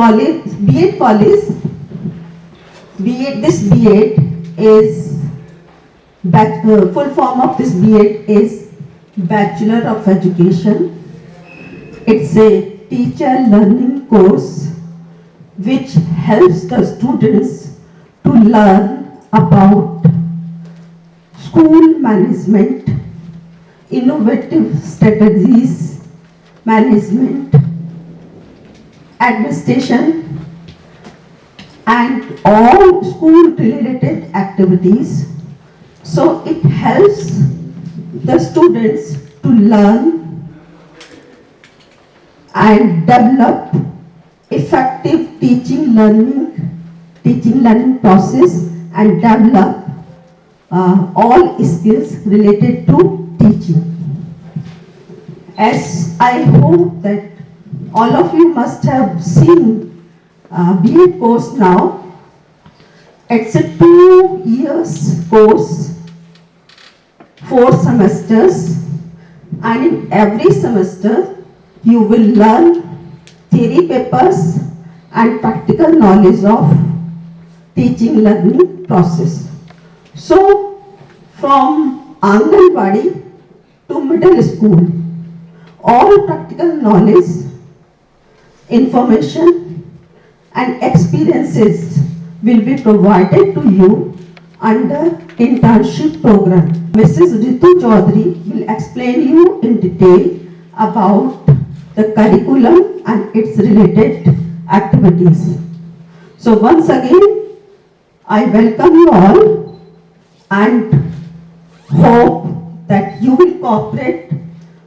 college, B.Ed college, this B.Ed is, full form of this B.Ed is Bachelor of Education. It's a teacher learning course which helps the students to learn about school management, innovative strategies, management, administration, and all school related activities. So it helps the students to learn and develop effective teaching learning process, and develop all skills related to teaching. As I hope that all of you must have seen B.Ed course now. It's a 2 years course, 4 semesters, and in every semester you will learn theory papers and practical knowledge of teaching learning process. So from Anganwadi to middle school, all practical knowledge, information and experiences will be provided to you under internship program. Mrs. Ritu Chaudhary will explain you in detail about the curriculum and its related activities. So once again, I welcome you all and hope that you will cooperate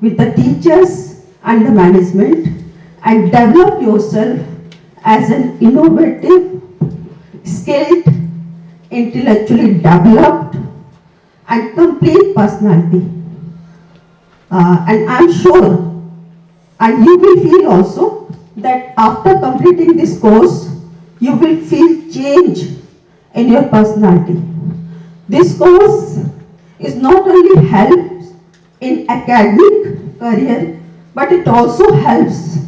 with the teachers and the management and develop yourself as an innovative, skilled, intellectually developed and complete personality. And I'm sure, and you will feel also, that after completing this course, you will feel change in your personality. This course is not only helps in academic career, but it also helps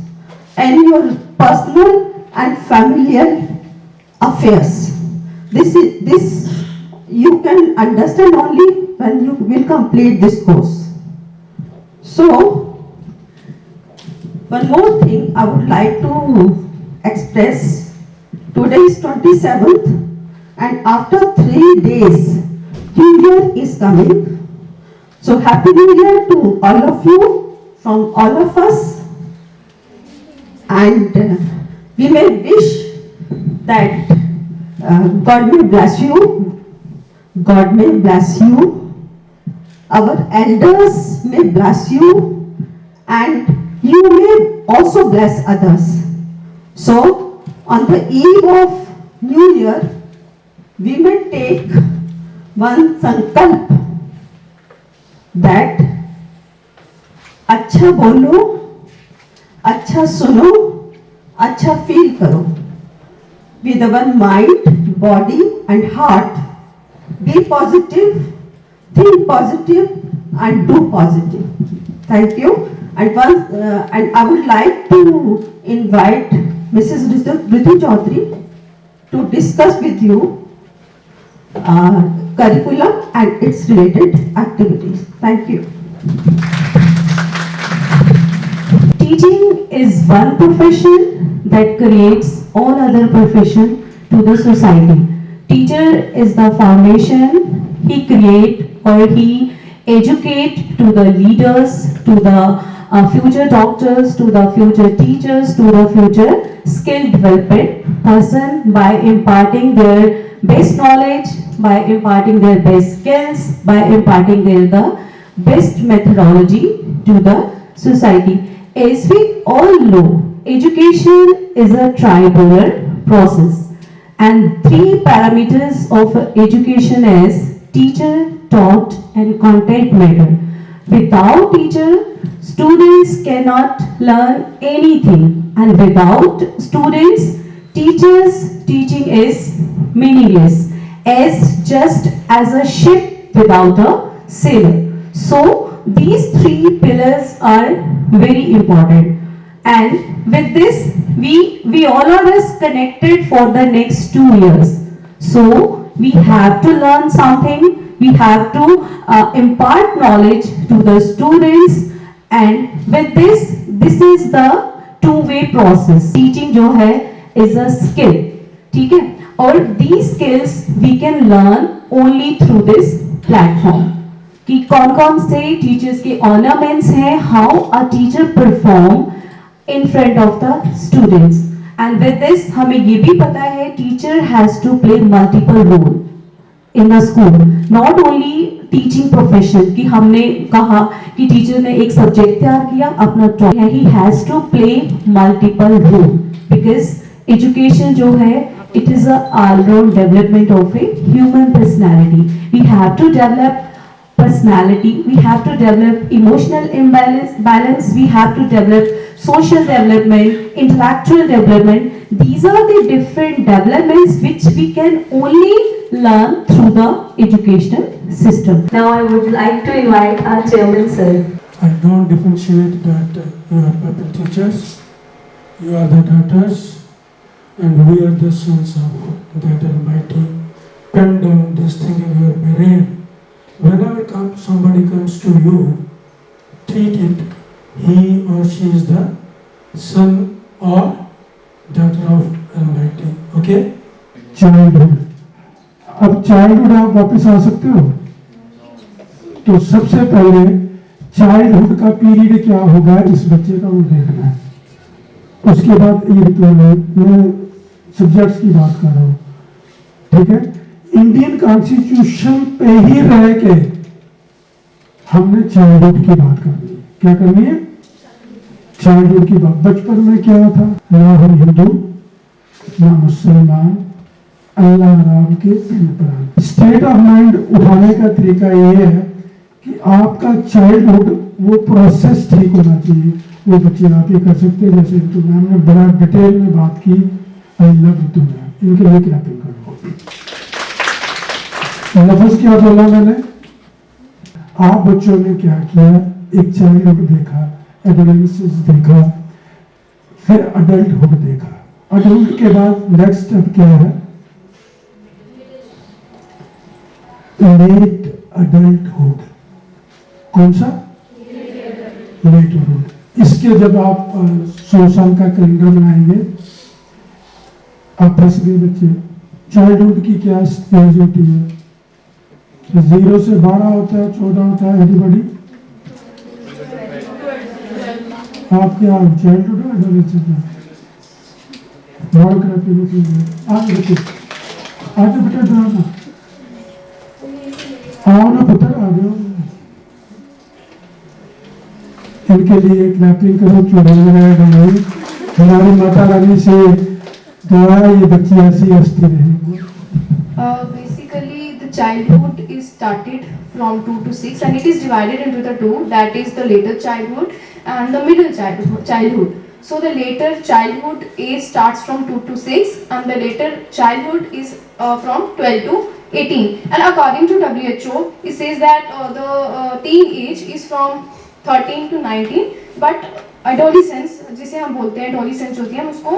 in your personal and familial affairs. This you can understand only when you will complete this course. So, one more thing I would like to express. Today is 27th, and after 3 days, New Year is coming. So Happy New Year to all of you, from all of us. And we may wish that God may bless you, God may bless you, our elders may bless you, and you may also bless others. So on the eve of New Year, we may take one sankalp that अच्छा बोलो, अच्छा सुनो, अच्छा feel करो. With our mind, body and heart, be positive, think positive and do positive. Thank you. And I would like to invite Mrs. Ritu Chaudhary to discuss with you curriculum and its related activities. Thank you. Teaching is one profession that creates all other profession to the society. Teacher is the foundation. He create or he educate to the leaders, to the future doctors, to the future teachers, to the future skill development person by imparting their best knowledge, by imparting their best skills, by imparting the best methodology to the society. As we all know, education is a tripolar process, and 3 parameters of education is teacher, taught and content matter. Without teacher, students cannot learn anything, and without students, teachers' teaching is meaningless, just as a ship without a sailor. So these 3 pillars are very important, and with this we all are us connected for the next 2 years. So we have to learn something, we have to impart knowledge to the students, and with this is the two-way process. Teaching जो है is a skill, ठीक है? और these skills we can learn only through this platform. कि कौन-कौन से teachers के ornaments हैं, how a teacher perform in front of the students. And with this हमें ये भी पता है teacher has to play multiple role in the school, not only teaching profession कि हमने कहा कि टीचर ने एक सब्जेक्ट तैयार किया अपना है, he has to play multiple role because education जो है it is a all-round development of a human personality. We have to develop personality, we have to develop emotional balance, we have to develop social development, intellectual development. These are the different developments which we can only learn through the educational system. Now I would like to invite our chairman sir. I don't differentiate that you are puppet teachers, you are the daughters, and we are the sons of that Almighty. Pen down this thing in your brain. Whenever somebody comes to you, treat it, he or she is the son or daughter of Almighty. Okay? Childhood, अब childhood आप वापस आ सकते हो? तो सबसे पहले childhood का period क्या होगा इस बच्चे का वो देखना है. उसके बाद ये तो मैं सब्जेक्ट्स की बात कर रहा हूँ, ठीक है? इंडियन कॉन्स्टिट्यूशन पे ही रह के हमने चाइल्डहुड की बात करनी है. क्या करनी है? चाइल्डहुड की बात. बचपन में क्या था? ना हम हिंदू ना मुसलमान, अल्लाह राम के प्राण. स्टेट ऑफ माइंड उठाने का तरीका ये है कि आपका चाइल्डहुड वो प्रोसेस ठीक होना चाहिए. वो बच्चे आप ये कर सकते हैं, जैसे तो मैम ने बड़ा डिटेल में बात की. आई लव ऋतु मैम, इनके लिए क्लैपिंग करो. लफ्ज क्या बोला मैंने? आप बच्चों ने क्या किया? एक चाइल्डहुड देखा, एडोलेसेंस देखा, फिर अडल्टहुड देखा. अडल्ट के बाद नेक्स्ट स्टेप क्या है? Late adulthood. कौन सा? लेटहुड. इसके जब आप 100 साल का कैलेंडर बनाएंगे, आप फंस गए बच्चे. चाइल्डहुड की क्या स्टेज होती है? 0 से 12 होता है, 14 होता है. एवरीबॉडी आप क्या चाइल्डहुड हो? एडोलेसेंस. आज देखो, आज बेटा ड्रामा आओ ना पुत्र, आ जाओ. इनके लिए क्लैपिंग करो. चुड़ैल हमारी माता रानी से दुआ, ये बच्ची ऐसी हंसती रहेगी. Basically, the childhood is started from 2 to 6, and it is divided into the two. That is the later childhood and the middle childhood. So the later childhood age starts from 2 to 6, and the later childhood is from 12 to 18. And according to WHO, it says that the teen age is from 13 to 19. But adolescence, जिसे हम बोलते हैं adolescence होती है, हम उसको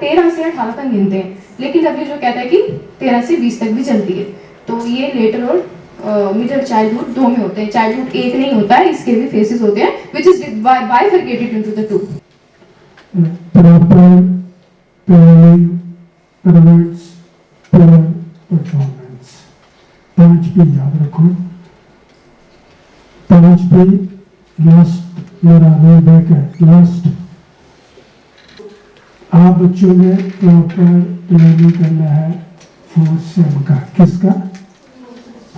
13 से 18 तक गिनते हैं. लेकिन WHO कहता है कि 13 से 20 तक भी चलती है. तो ये लेटर और मिडिल चाइल्डहुड दो में होते हैं. चाइल्डहुड एक नहीं होता है, इसके भी फेसेस होते हैं, which is bifurcated into the two. Proper planning permits poor performance. 5 पे याद रखो. 5 पे लास्ट मेरा रोल बैक है. लास्ट आप बच्चों ने प्रॉपर प्लानिंग करना है. 4 सेम का किसका?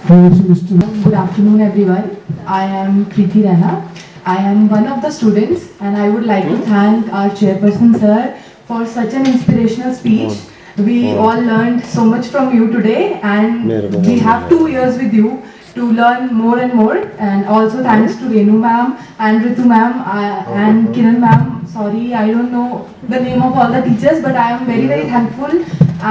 4 mister. Good afternoon everyone. I am Preeti Rana. I am one of the students and I would like to thank our chairperson sir for such an inspirational speech. We all learned so much from you today and we have 2 years with you to learn more and more. And also thanks to Renu ma'am and Ritu ma'am and Kiran ma'am. Sorry, I don't know the name of all the teachers, but I am very thankful.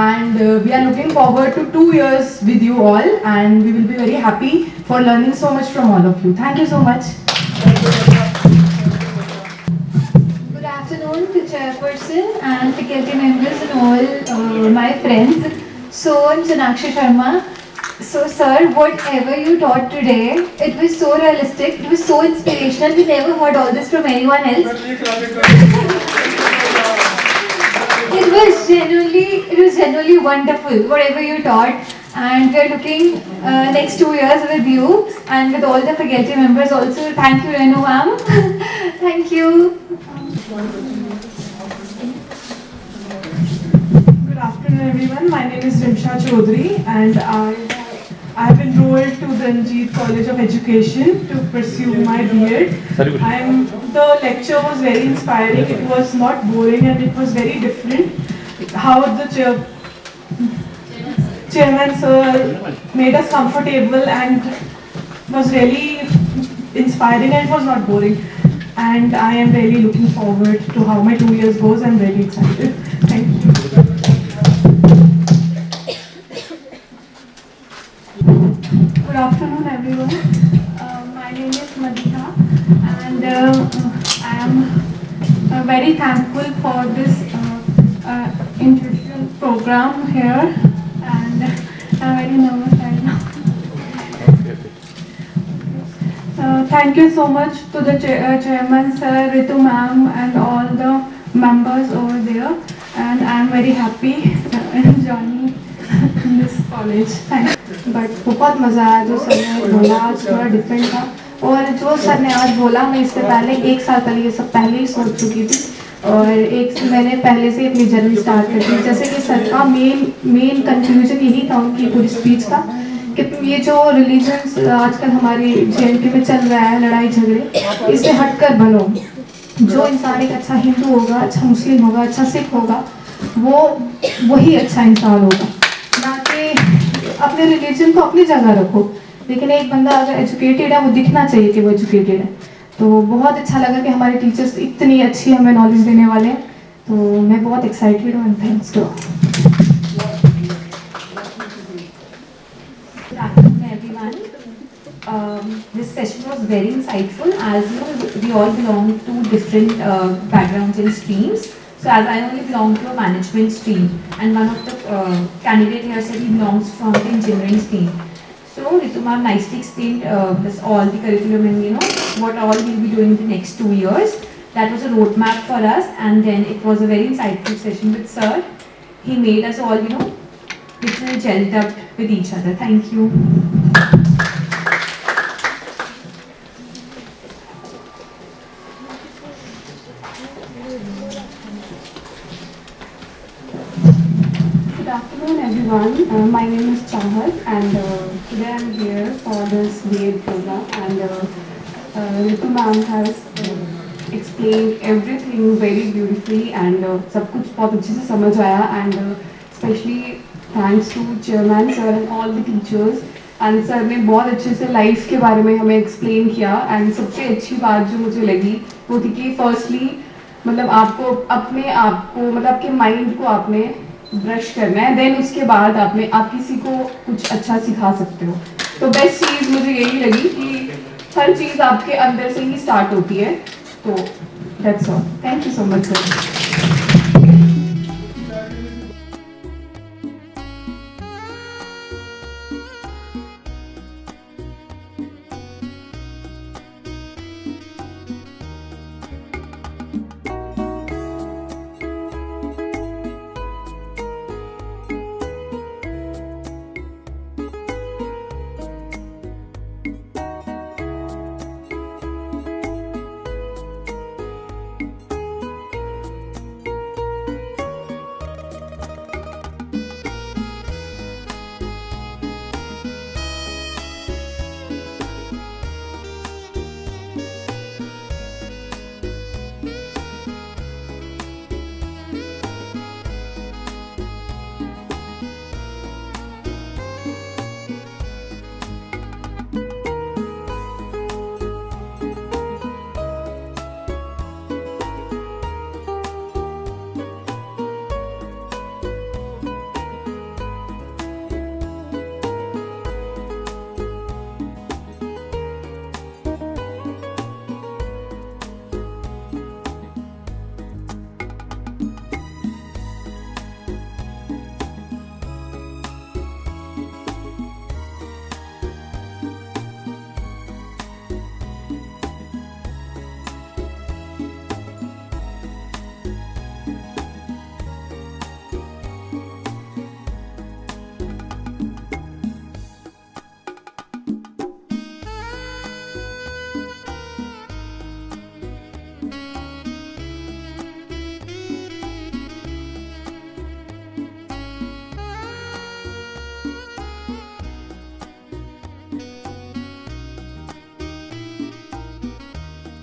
And we are looking forward to 2 years with you all, and we will be very happy for learning so much from all of you. Thank you so much. Good afternoon to Chairperson chairperson and faculty members and all my friends. So I'm Sonakshi Sharma. So sir, whatever you taught today, it was so realistic, it was so inspirational. We never heard all this from anyone else. It was genuinely wonderful, whatever you taught. And we're looking next 2 years with you and with all the faculty members also. Thank you, Renu ma'am. Thank you. Good afternoon everyone, my name is Rimsha Chaudhary and I have enrolled to the Ranjit College of Education to pursue my B.Ed. The lecture was very inspiring, it was not boring and it was very different. How the chairman sir made us comfortable and was really inspiring and it was not boring. And I am really looking forward to how my 2 years goes. I'm very excited. Thank you. Good afternoon, everyone. My name is Madhika, and I am very thankful for this introduction program here, and I'm very nervous right now. Thank you so much to the chairman, sir, Ritu ma'am, and all the members over there. And I'm very happy joining this college. Thank you. But बहुत मज़ा आया जो sir ने बोला, आज थोड़ा different था। और जो सर ने आज बोला, मैं इससे पहले 1 साल पहले ये सब पहले ही सोच चुकी थी और मैंने पहले से अपनी जर्नी स्टार्ट कर दी। जैसे कि सर का मेन कंक्लूजन यही था उनकी पूरी स्पीच का कि ये जो रिलीजन्स आजकल हमारी JNK में चल रहा है, लड़ाई झगड़े, इससे हटकर बनो। जो इंसान एक अच्छा हिंदू होगा, अच्छा मुस्लिम होगा, अच्छा सिख होगा, वही अच्छा इंसान होगा। ना कि अपने रिलीजन को अपनी जगह रखो, लेकिन एक बंदा अगर एजुकेटेड है वो दिखना चाहिए कि वो एजुकेटेड है। तो बहुत अच्छा लगा कि हमारे टीचर्स इतनी अच्छी हमें नॉलेज देने वाले हैं, तो मैं बहुत एक्साइटेड हूँ। Thanks to everyone. This session was very insightful. As you know, we all belong to different backgrounds and streams. So as I only belong to a management stream, and one of the candidate here said he belongs from the engineering stream. So Ritu ma'am nicely explained this all the curriculum and what all we'll be doing in the next 2 years. That was a roadmap for us, and then it was a very insightful session with sir. He made us all literally gelled up with each other. Thank you. Good afternoon, everyone. My name is Chahat, and today I'm here for this B.Ed program. And Ritu ma'am has explained everything very beautifully, and सब कुछ बहुत अच्छे से समझ आया. And especially thanks to chairman sir and all the teachers. And sir ने बहुत अच्छे से लाइफ के बारे में हमें एक्सप्लेन किया. एंड सबसे अच्छी बात जो मुझे लगी वो थी कि फर्स्टली मतलब आपको अपने आप को मतलब आपके माइंड को आपने ब्रश करना है, देन उसके बाद आप किसी को कुछ अच्छा सिखा सकते हो. तो बेस्ट चीज़ मुझे यही लगी कि हर चीज़ आपके अंदर से ही स्टार्ट होती है. तो that's all. Thank you so much sir.